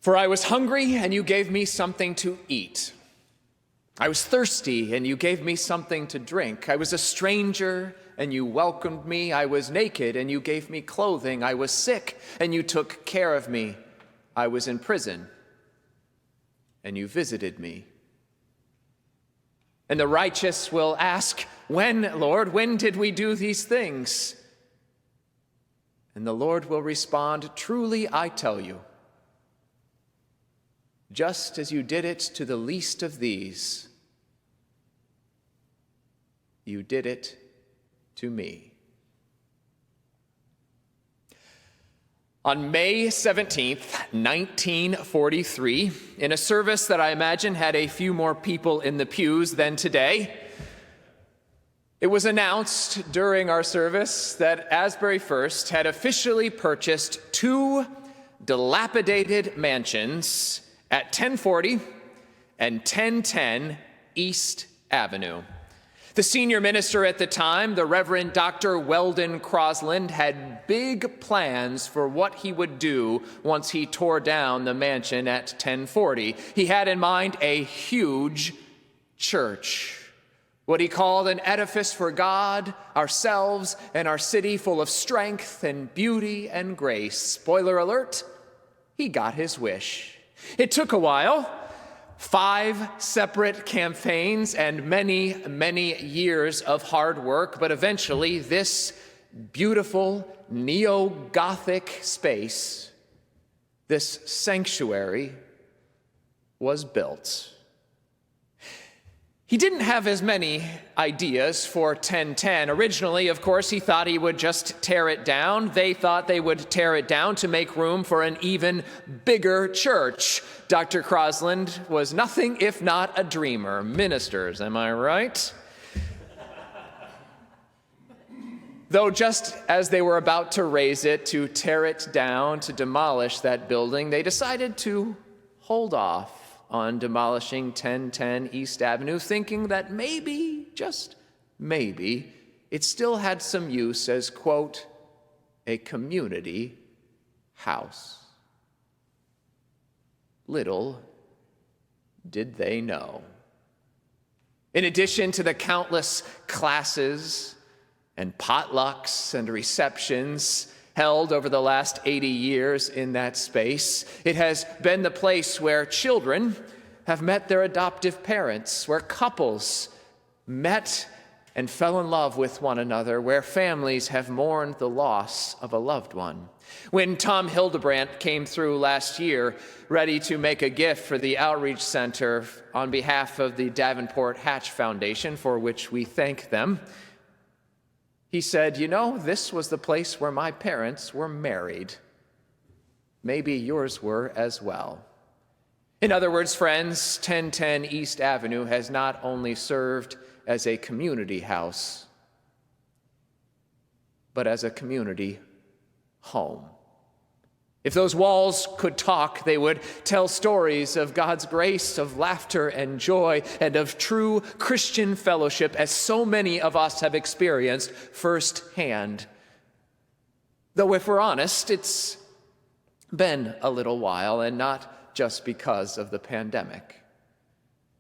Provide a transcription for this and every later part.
For I was hungry, and you gave me something to eat. I was thirsty, and you gave me something to drink. I was a stranger, and you welcomed me. I was naked, and you gave me clothing. I was sick, and you took care of me. I was in prison, and you visited me. And the righteous will ask, when, Lord, when did we do these things? And the Lord will respond, truly I tell you, just as you did it to the least of these, you did it to me. On May 17th, 1943, in a service that I imagine had a few more people in the pews than today, it was announced during our service that Asbury First had officially purchased 2 dilapidated mansions at 1040 and 1010 East Avenue. The senior minister at the time, the Reverend Dr. Weldon Crosland, had big plans for what he would do once he tore down the mansion at 1040. He had in mind a huge church, what he called an edifice for God, ourselves, and our city, full of strength and beauty and grace. Spoiler alert, he got his wish. It took a while, 5 separate campaigns and many, many years of hard work, but eventually this beautiful neo-Gothic space, this sanctuary, was built. He didn't have as many ideas for 1010. Originally, of course, he thought he would just tear it down. They thought they would tear it down to make room for an even bigger church. Dr. Crosland was nothing if not a dreamer. Ministers, am I right? Though just as they were about to raise it, to tear it down, to demolish that building, they decided to hold off on demolishing 1010 East Avenue, thinking that maybe, just maybe, it still had some use as, quote, a community house. Little did they know. In addition to the countless classes and potlucks and receptions held over the last 80 years in that space, it has been the place where children have met their adoptive parents, where couples met and fell in love with one another, where families have mourned the loss of a loved one. When Tom Hildebrandt came through last year, ready to make a gift for the Outreach Center on behalf of the Davenport Hatch Foundation, for which we thank them, he said, you know, this was the place where my parents were married. Maybe yours were as well. In other words, friends, 1010 East Avenue has not only served as a community house, but as a community home. If those walls could talk, they would tell stories of God's grace, of laughter and joy, and of true Christian fellowship, as so many of us have experienced firsthand. Though if we're honest, it's been a little while, and not just because of the pandemic.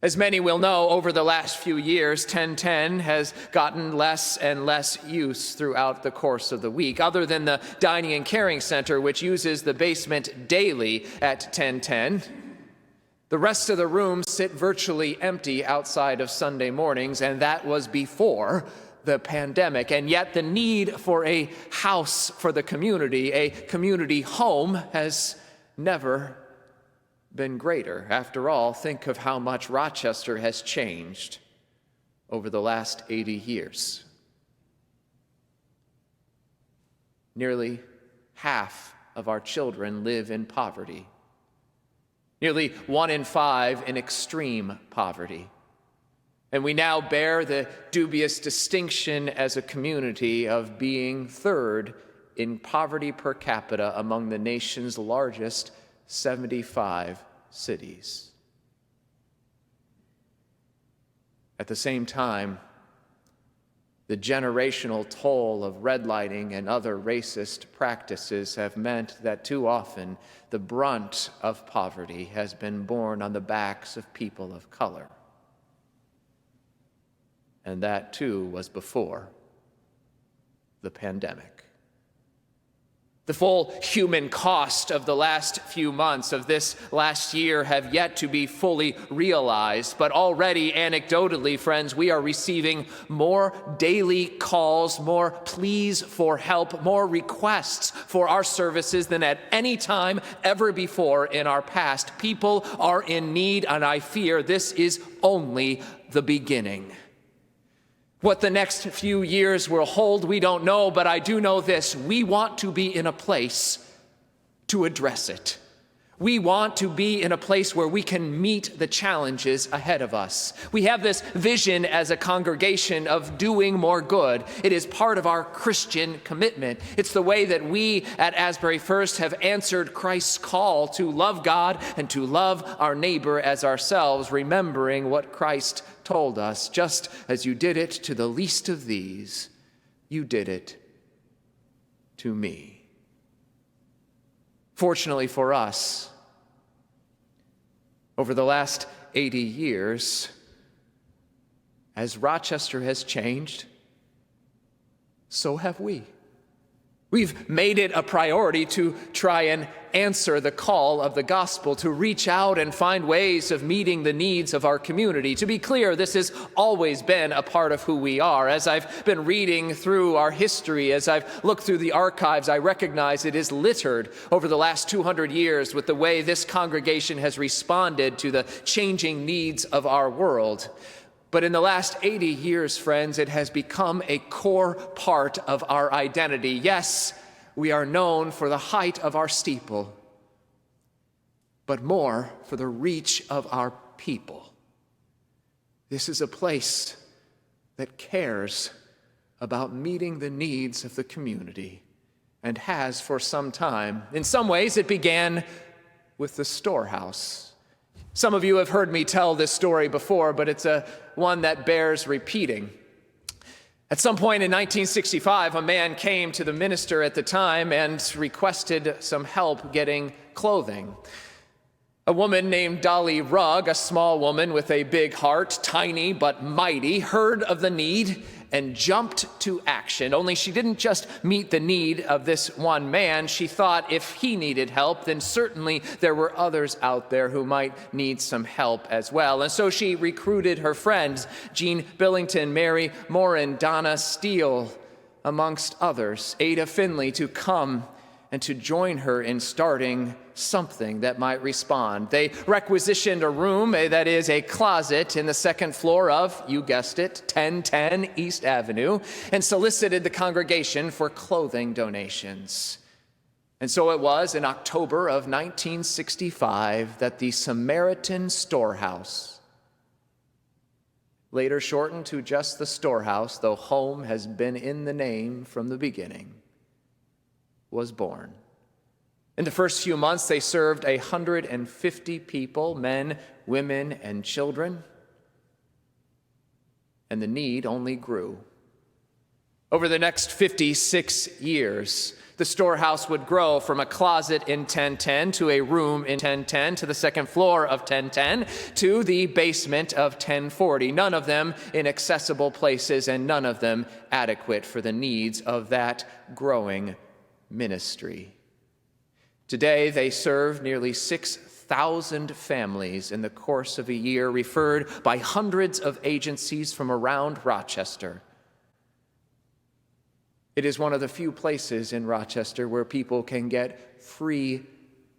As many will know, over the last few years, 1010 has gotten less and less use throughout the course of the week. Other than the Dining and Caring Center, which uses the basement daily at 1010, the rest of the rooms sit virtually empty outside of Sunday mornings, and that was before the pandemic. And yet the need for a house for the community, a community home, has never been greater. After all, think of how much Rochester has changed over the last 80 years. Nearly half of our children live in poverty. Nearly 1 in 5 in extreme poverty. And we now bear the dubious distinction as a community of being third in poverty per capita among the nation's largest 75 cities. At the same time, The generational toll of redlining and other racist practices have meant that too often the brunt of poverty has been borne on the backs of people of color. And that too was before the pandemic. The full human cost of the last few months of this last year have yet to be fully realized, but already anecdotally, friends, we are receiving more daily calls, more pleas for help, more requests for our services than at any time ever before in our past. People are in need, and I fear this is only the beginning. What the next few years will hold, we don't know, but I do know this: we want to be in a place to address it. We want to be in a place where we can meet the challenges ahead of us. We have this vision as a congregation of doing more good. It is part of our Christian commitment. It's the way that we at Asbury First have answered Christ's call to love God and to love our neighbor as ourselves, remembering what Christ told us: just as you did it to the least of these, you did it to me. Fortunately for us, over the last 80 years, as Rochester has changed, so have we. We've made it a priority to try and answer the call of the gospel, to reach out and find ways of meeting the needs of our community. To be clear, this has always been a part of who we are. As I've been reading through our history, as I've looked through the archives, I recognize it is littered over the last 200 years with the way this congregation has responded to the changing needs of our world. But in the last 80 years, friends, it has become a core part of our identity. Yes, we are known for the height of our steeple, but more for the reach of our people. This is a place that cares about meeting the needs of the community and has for some time. In some ways, it began with the storehouse. Some of you have heard me tell this story before, but it's one that bears repeating. At some point in 1965, a man came to the minister at the time and requested some help getting clothing. A woman named Dolly Rugg, a small woman with a big heart, tiny but mighty, heard of the need and jumped to action. Only she didn't just meet the need of this one man. She thought if he needed help, then certainly there were others out there who might need some help as well. And so she recruited her friends, Jean Billington, Mary Morin, Donna Steele, amongst others, Ada Finley, to come and to join her in starting something that might respond. They requisitioned a room, that is a closet, in the second floor of, you guessed it, 1010 East Avenue, and solicited the congregation for clothing donations. And so it was in October of 1965 that the Samaritan Storehouse, later shortened to just the Storehouse, though home has been in the name from the beginning, was born. In the first few months, they served 150 people, men, women, and children, and the need only grew. Over the next 56 years, the storehouse would grow from a closet in 1010 to a room in 1010 to the second floor of 1010 to the basement of 1040, none of them in accessible places and none of them adequate for the needs of that growing ministry. Today, they serve nearly 6,000 families in the course of a year, referred by hundreds of agencies from around Rochester. It is one of the few places in Rochester where people can get free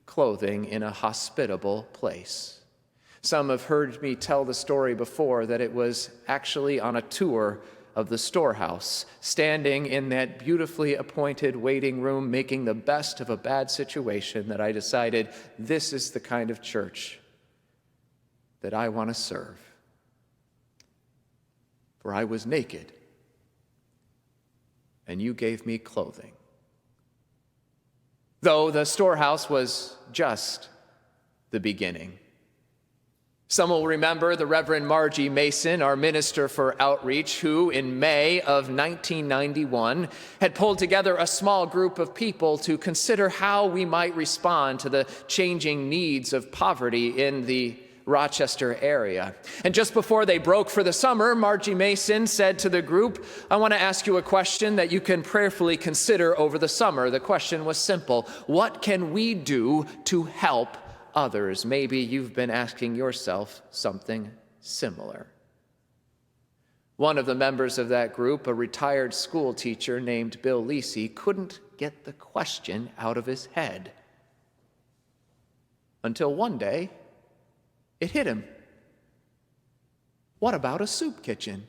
clothing in a hospitable place. Some have heard me tell the story before that it was actually on a tour of the storehouse, standing in that beautifully appointed waiting room, making the best of a bad situation, that I decided this is the kind of church that I want to serve. For I was naked, and you gave me clothing. Though the storehouse was just the beginning. Some will remember the Reverend Margie Mason, our minister for outreach, who in May of 1991 had pulled together a small group of people to consider how we might respond to the changing needs of poverty in the Rochester area. And just before they broke for the summer, Margie Mason said to the group, "I want to ask you a question that you can prayerfully consider over the summer." The question was simple: what can we do to help others? Maybe you've been asking yourself something similar. One of the members of that group, a retired school teacher named Bill Lisi, couldn't get the question out of his head until one day it hit him. What about a soup kitchen?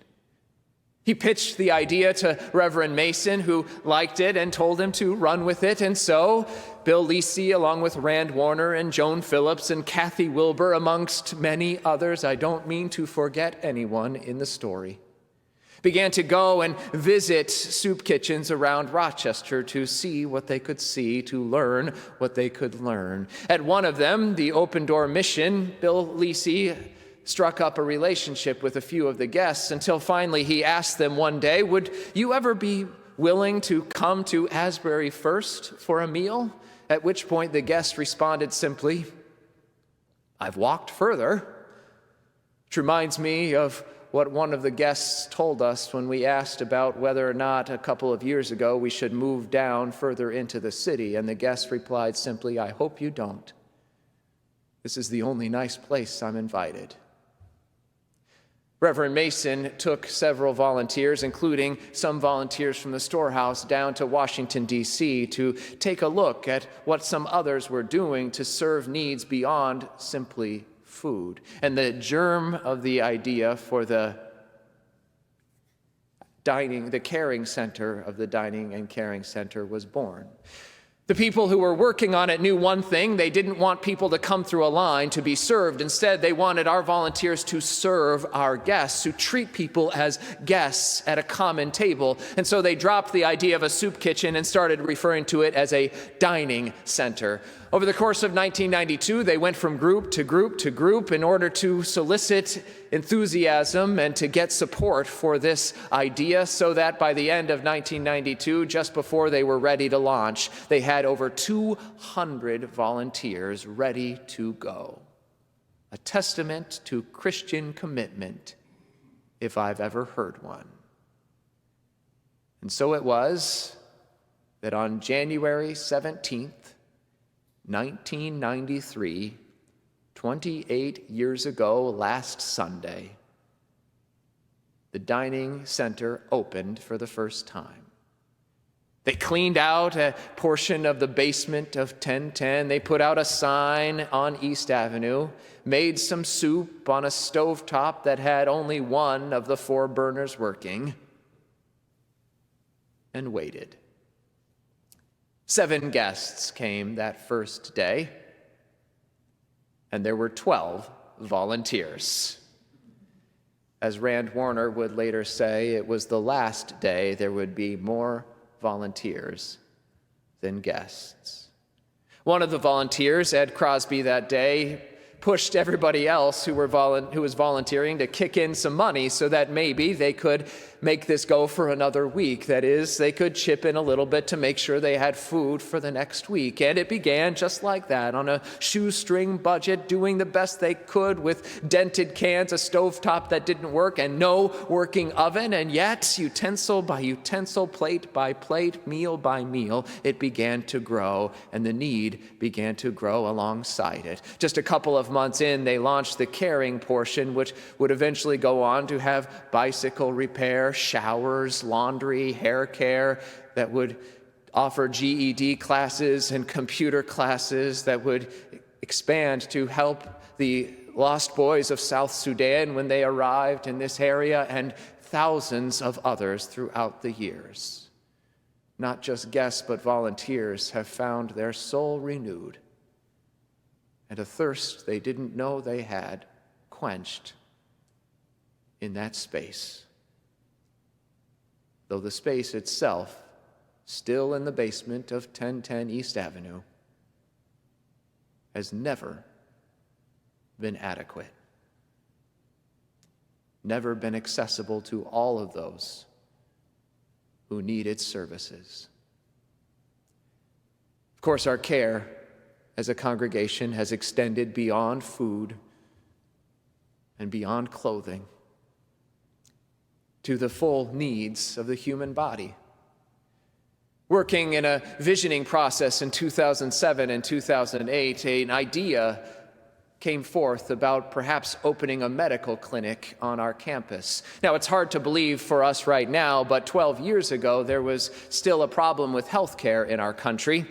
He pitched the idea to Reverend Mason, who liked it and told him to run with it. And so Bill Lisi, along with Rand Warner and Joan Phillips and Kathy Wilbur, amongst many others, I don't mean to forget anyone in the story, began to go and visit soup kitchens around Rochester to see what they could see, to learn what they could learn. At one of them, the Open Door Mission, Bill Lisi struck up a relationship with a few of the guests until finally he asked them one day, "Would you ever be willing to come to Asbury First for a meal?" At which point the guest responded simply, "I've walked further." Which reminds me of what one of the guests told us when we asked about whether or not a couple of years ago we should move down further into the city, and the guest replied simply, "I hope you don't. This is the only nice place I'm invited." Reverend Mason took several volunteers, including some volunteers from the storehouse, down to Washington, D.C. to take a look at what some others were doing to serve needs beyond simply food. And the germ of the idea for the caring center of the Dining and Caring Center was born. The people who were working on it knew one thing: they didn't want people to come through a line to be served. Instead, they wanted our volunteers to serve our guests, to treat people as guests at a common table. And so they dropped the idea of a soup kitchen and started referring to it as a dining center. Over the course of 1992, they went from group to group to group in order to solicit enthusiasm and to get support for this idea, so that by the end of 1992, just before they were ready to launch, they had over 200 volunteers ready to go. A testament to Christian commitment, if I've ever heard one. And so it was that on January 17th, 1993, 28 years ago last Sunday, the dining center opened for the first time. They cleaned out a portion of the basement of 1010. They put out a sign on East Avenue, made some soup on a stovetop that had only one of the 4 burners working, and waited. 7 guests came that first day, and there were 12 volunteers. As Rand Warner would later say, it was the last day there would be more volunteers than guests. One of the volunteers, Ed Crosby, that day pushed everybody else who was volunteering to kick in some money so that maybe they could make this go for another week. That is, they could chip in a little bit to make sure they had food for the next week. And it began just like that, on a shoestring budget, doing the best they could with dented cans, a stovetop that didn't work, and no working oven. And yet, utensil by utensil, plate by plate, meal by meal, it began to grow, and the need began to grow alongside it. Just a couple of months in, they launched the caring portion, which would eventually go on to have bicycle repair, showers, laundry, hair care, that would offer GED classes and computer classes, that would expand to help the lost boys of South Sudan when they arrived in this area, and thousands of others throughout the years. Not just guests, but volunteers have found their soul renewed, and a thirst they didn't know they had quenched in that space. Though the space itself, still in the basement of 1010 East Avenue, has never been adequate. never been accessible to all of those who need its services. Of course, our care as a congregation has extended beyond food and beyond clothing to the full needs of the human body. Working in a visioning process in 2007 and 2008, an idea came forth about perhaps opening a medical clinic on our campus. Now, it's hard to believe for us right now, but 12 years ago, there was still a problem with healthcare in our country.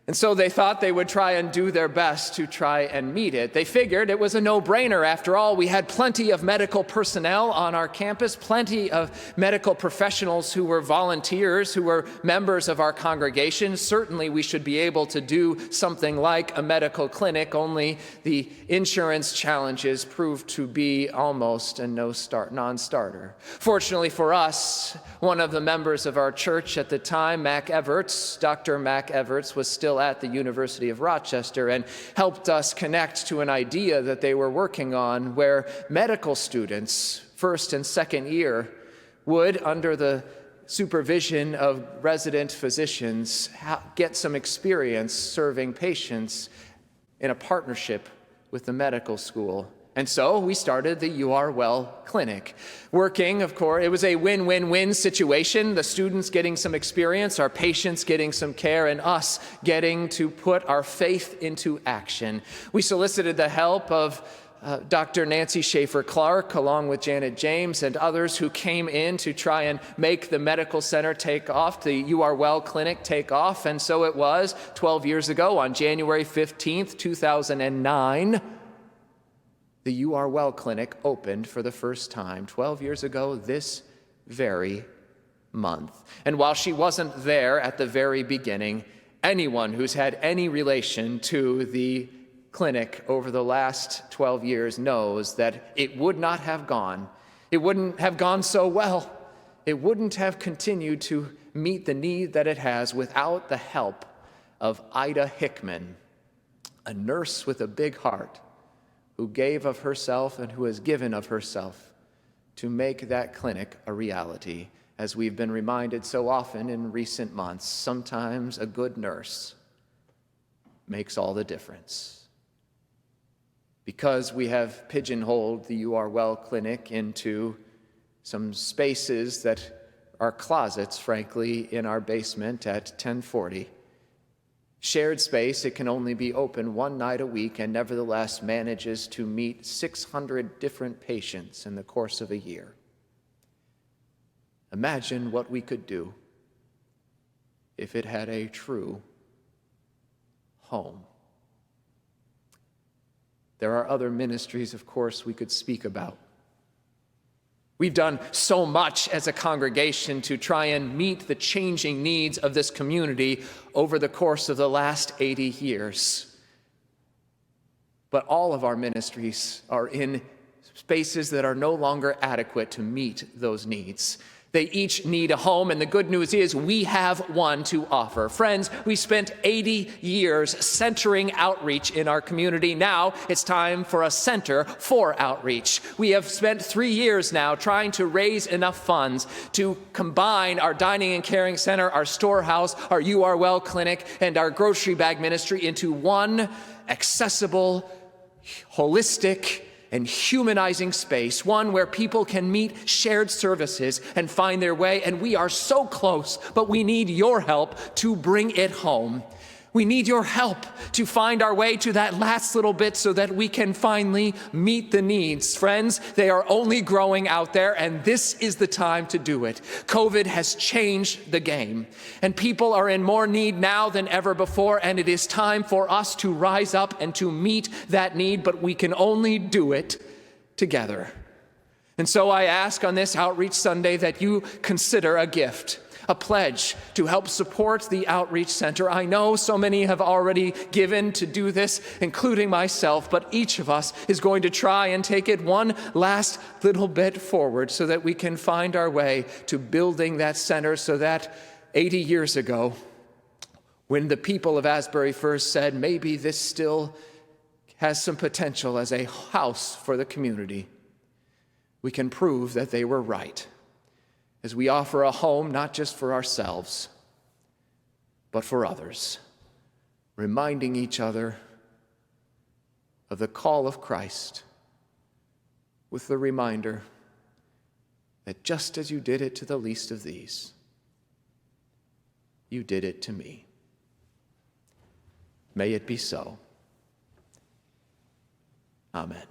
And so they thought they would try and do their best to try and meet it. They figured it was a no-brainer. After all, we had plenty of medical personnel on our campus, plenty of medical professionals who were volunteers, who were members of our congregation. Certainly, we should be able to do something like a medical clinic, only the insurance challenges proved to be almost a non-starter. Fortunately for us, one of the members of our church at the time, Dr. Mac Everts, was still at the University of Rochester and helped us connect to an idea that they were working on where medical students, first and second year, would, under the supervision of resident physicians, get some experience serving patients in a partnership with the medical school. And so we started the You Are Well Clinic. Working, of course, it was a win-win-win situation. The students getting some experience, our patients getting some care, and us getting to put our faith into action. We solicited the help of Dr. Nancy Schaefer-Clark, along with Janet James and others who came in to try and make the medical center take off, the You Are Well Clinic take off. And so it was 12 years ago on January 15th, 2009. The You Are Well Clinic opened for the first time 12 years ago this very month. And while she wasn't there at the very beginning, anyone who's had any relation to the clinic over the last 12 years knows that it would not have gone. It wouldn't have gone so well. It wouldn't have continued to meet the need that it has without the help of Ida Hickman, a nurse with a big heart, who gave of herself and who has given of herself to make that clinic a reality. As we've been reminded so often in recent months, sometimes a good nurse makes all the difference. Because we have pigeonholed the You Are Well Clinic into some spaces that are closets, frankly, in our basement at 1040, shared space, it can only be open one night a week and nevertheless manages to meet 600 different patients in the course of a year. Imagine what we could do if it had a true home. There are other ministries, of course, we could speak about. We've done so much as a congregation to try and meet the changing needs of this community over the course of the last 80 years. But all of our ministries are in spaces that are no longer adequate to meet those needs. They each need a home, and the good news is we have one to offer. Friends, we spent 80 years centering outreach in our community. Now it's time for a center for outreach. We have spent 3 years now trying to raise enough funds to combine our dining and caring center, our storehouse, our You Are Well Clinic, and our grocery bag ministry into one accessible, holistic, and humanizing space, one where people can meet shared services and find their way. And we are so close, but we need your help to bring it home. We need your help to find our way to that last little bit so that we can finally meet the needs. Friends, they are only growing out there, and this is the time to do it. COVID has changed the game, and people are in more need now than ever before, and it is time for us to rise up and to meet that need, but we can only do it together. And so I ask on this Outreach Sunday that you consider a gift, a pledge to help support the Outreach Center. I know so many have already given to do this, including myself, but each of us is going to try and take it one last little bit forward so that we can find our way to building that center so that 80 years ago, when the people of Asbury First said, maybe this still has some potential as a house for the community, we can prove that they were right as we offer a home not just for ourselves, but for others, reminding each other of the call of Christ with the reminder that just as you did it to the least of these, you did it to me. May it be so. Amen.